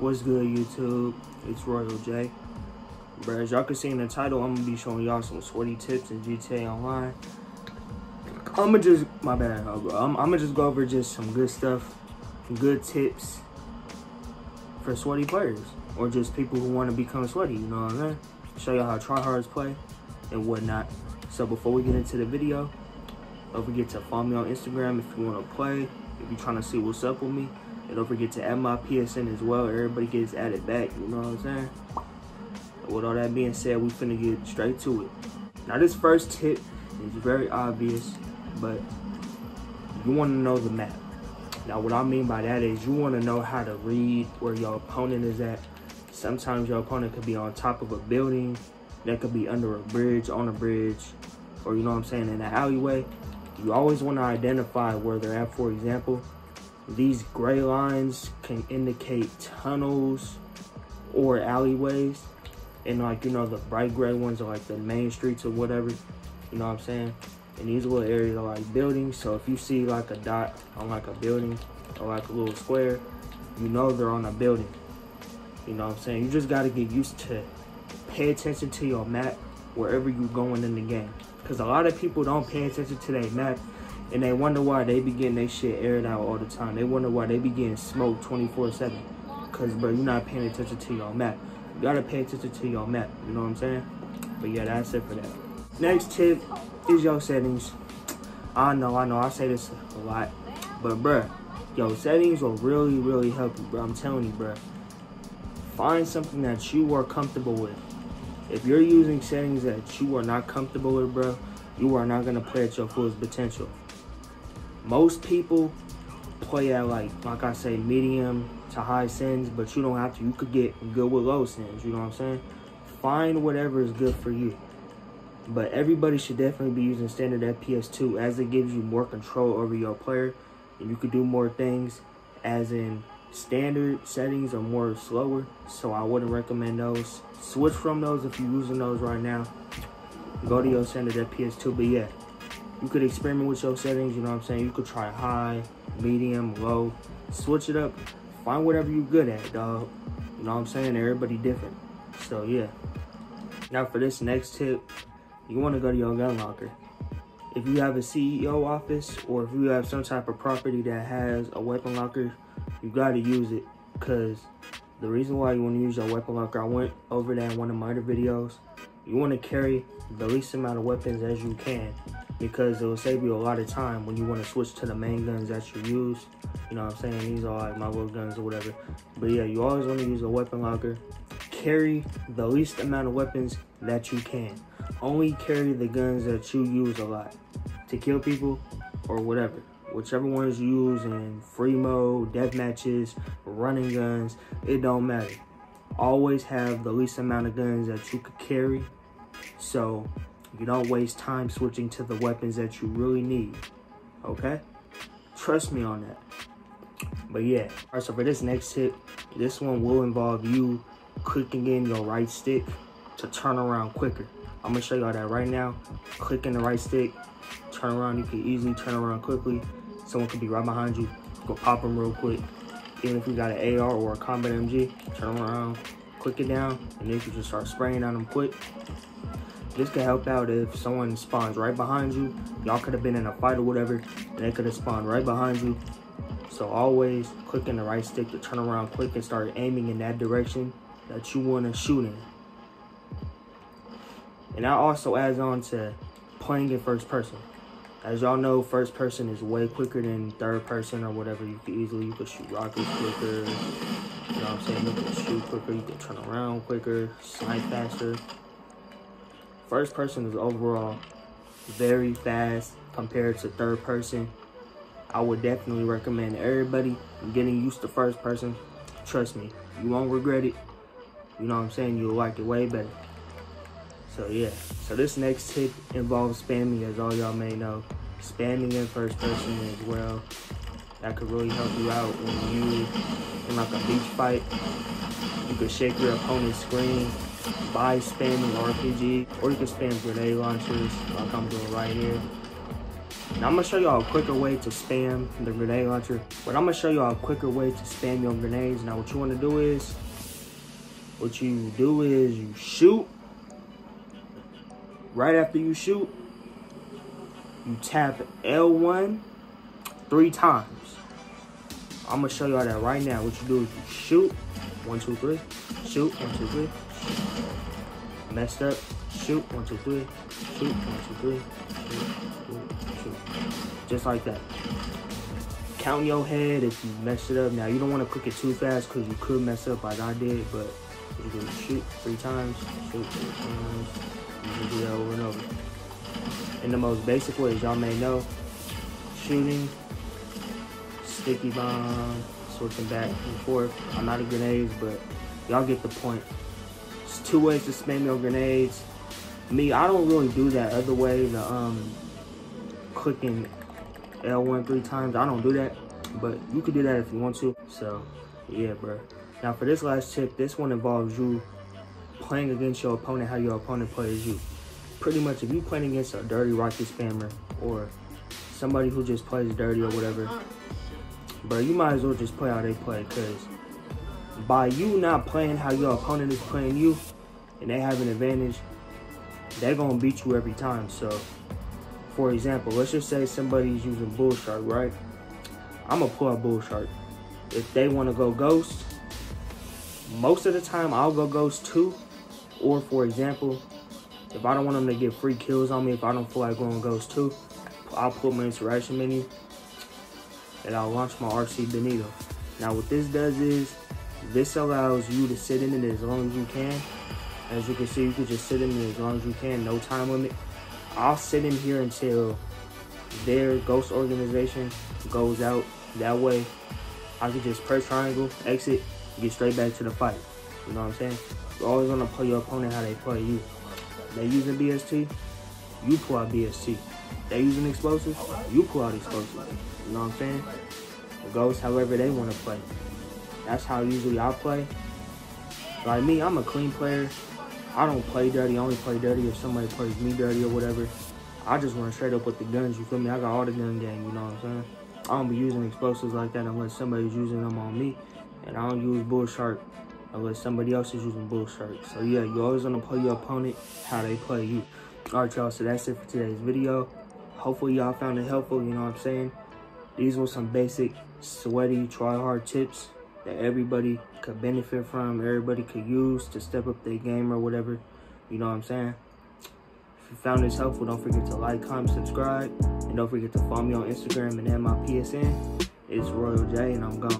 What's good, YouTube? It's Royal J. Bro, as y'all can see in the title, I'm gonna be showing y'all some sweaty tips in GTA Online. I'ma just go over just some good stuff, good tips for sweaty players, or just people who want to become sweaty, you know what I'm saying? Show y'all how tryhards play and whatnot. So before we get into the video, don't forget to follow me on Instagram if you want to play, if you're trying to see what's up with me. And don't forget to add my PSN as well. Everybody gets added back, you know what I'm saying? With all that being said, we finna get straight to it. Now this first tip is very obvious, but you wanna know the map. Now what I mean by that is you wanna know how to read where your opponent is at. Sometimes your opponent could be on top of a building, that could be under a bridge, on a bridge, or you know what I'm saying, in an alleyway. You always wanna identify where they're at. For example, these gray lines can indicate tunnels or alleyways. And like, you know, the bright gray ones are like the main streets or whatever, you know what I'm saying? And these little areas are like buildings. So if you see like a dot on like a building or like a little square, you know they're on a building. You know what I'm saying? You just gotta get used to pay attention to your map wherever you're going in the game. Because a lot of people don't pay attention to their map, and they wonder why they be getting their shit aired out all the time. They wonder why they be getting smoked 24/7. Because, bro, you're not paying attention to your map. You gotta pay attention to your map, you know what I'm saying? But yeah, that's it for that. Next tip is your settings. I know, I say this a lot. But, bro, your settings will really, really help you, bro. I'm telling you, bro. Find something that you are comfortable with. If you're using settings that you are not comfortable with, bro, you are not gonna play at your fullest potential. Most people play at like I say, medium to high settings, but you don't have to. You could get good with low settings, you know what I'm saying? Find whatever is good for you. But everybody should definitely be using standard FPS 2, as it gives you more control over your player, and you could do more things, as in standard settings are more slower, so I wouldn't recommend those. Switch from those if you're using those right now. Go to your standard FPS 2, but yeah, you could experiment with your settings, you know what I'm saying? You could try high, medium, low, switch it up, find whatever you're good at, dog. You know what I'm saying? Everybody different. So yeah. Now for this next tip, you want to go to your gun locker. If you have a CEO office, or if you have some type of property that has a weapon locker, you got to use it. Because the reason why you want to use your weapon locker, I went over that in one of my other videos. You want to carry the least amount of weapons as you can, because it will save you a lot of time when you want to switch to the main guns that you use. You know what I'm saying? These are like my little guns or whatever. But yeah, you always want to use a weapon locker. Carry the least amount of weapons that you can. Only carry the guns that you use a lot to kill people or whatever. Whichever ones you use in free mode, death matches, running guns, it don't matter. Always have the least amount of guns that you could carry, so you don't waste time switching to the weapons that you really need, okay? Trust me on that. But yeah, all right, so for this next tip, this one will involve you clicking in your right stick to turn around quicker. I'm gonna show y'all that right now. Click in the right stick, turn around. You can easily turn around quickly. Someone could be right behind you, go pop them real quick. Even if you got an AR or a combat MG, turn around, click it down, and then you can just start spraying on them quick. This can help out if someone spawns right behind you. Y'all could have been in a fight or whatever, and they could have spawned right behind you. So always click in the right stick to turn around quick and start aiming in that direction that you want to shoot in. And that also adds on to playing in first person. As y'all know, first person is way quicker than third person or whatever. You could shoot rockets quicker. You know what I'm saying? You can shoot quicker, you can turn around quicker, snipe faster. First person is overall very fast compared to third person. I would definitely recommend everybody getting used to first person. Trust me, you won't regret it. You know what I'm saying? You'll like it way better. So yeah, so this next tip involves spamming, as all y'all may know. Spamming in first person as well. That could really help you out when you in like a beach fight. You could shake your opponent's screen by spamming RPG, or you can spam grenade launchers like I'm doing right here. Now I'm gonna show y'all a quicker way to spam the grenade launcher. But I'm gonna show y'all a quicker way to spam your grenades. Now what you wanna do is, you shoot. Right after you shoot, you tap L1 3 times. I'm gonna show y'all that right now. What you do is you shoot, 1, 2, 3, shoot, 1, 2, 3, messed up, shoot, 1, 2, 3, shoot, 1, 2, 3, shoot. Just like that. Count in your head if you mess it up. Now you don't want to click it too fast because you could mess up like I did, but you can shoot 3 times, shoot 3 times. You can do that over and over. In the most basic ways y'all may know, shooting, sticky bomb, switching back and forth. I'm out of grenades, but y'all get the point. It's 2 ways to spam your grenades. Me, I don't really do that other way, the clicking L1 3 times. I don't do that, but you could do that if you want to. So yeah, bro. Now for this last tip, this one involves you playing against your opponent how your opponent plays you. Pretty much if you playing against a dirty rocket spammer or somebody who just plays dirty or whatever, bro, you might as well just play how they play, because by you not playing how your opponent is playing you and they have an advantage, they're gonna beat you every time. So for example, let's just say somebody's using bull shark, right? I'm gonna pull out bull shark. If they want to go ghost, most of the time I'll go ghost too. Or for example, if I don't want them to get free kills on me, if I don't feel like going ghost too, I'll put my interaction menu and I'll launch my RC Benito. Now what this does is, this allows you to sit in it as long as you can. As you can see, you can just sit in it as long as you can, no time limit. I'll sit in here until their ghost organization goes out. That way I can just press triangle, exit, get straight back to the fight. You know what I'm saying? You're always gonna play your opponent how they play you. They using BST, you pull out BST. They using explosives, you pull out explosives. You know what I'm saying? It goes however they want to play. That's how usually I play. Like me, I'm a clean player. I don't play dirty. I only play dirty if somebody plays me dirty or whatever. I just run straight up with the guns, you feel me? I got all the gun game, you know what I'm saying? I don't be using explosives like that unless somebody's using them on me. And I don't use bull shark unless somebody else is using bull shark. So yeah, you always want to play your opponent how they play you. Alright y'all, so that's it for today's video. Hopefully y'all found it helpful, you know what I'm saying? These were some basic, sweaty, try-hard tips that everybody could benefit from, everybody could use to step up their game or whatever. You know what I'm saying? If you found this helpful, don't forget to like, comment, subscribe, and don't forget to follow me on Instagram and add my PSN. It's Royal J, and I'm gone.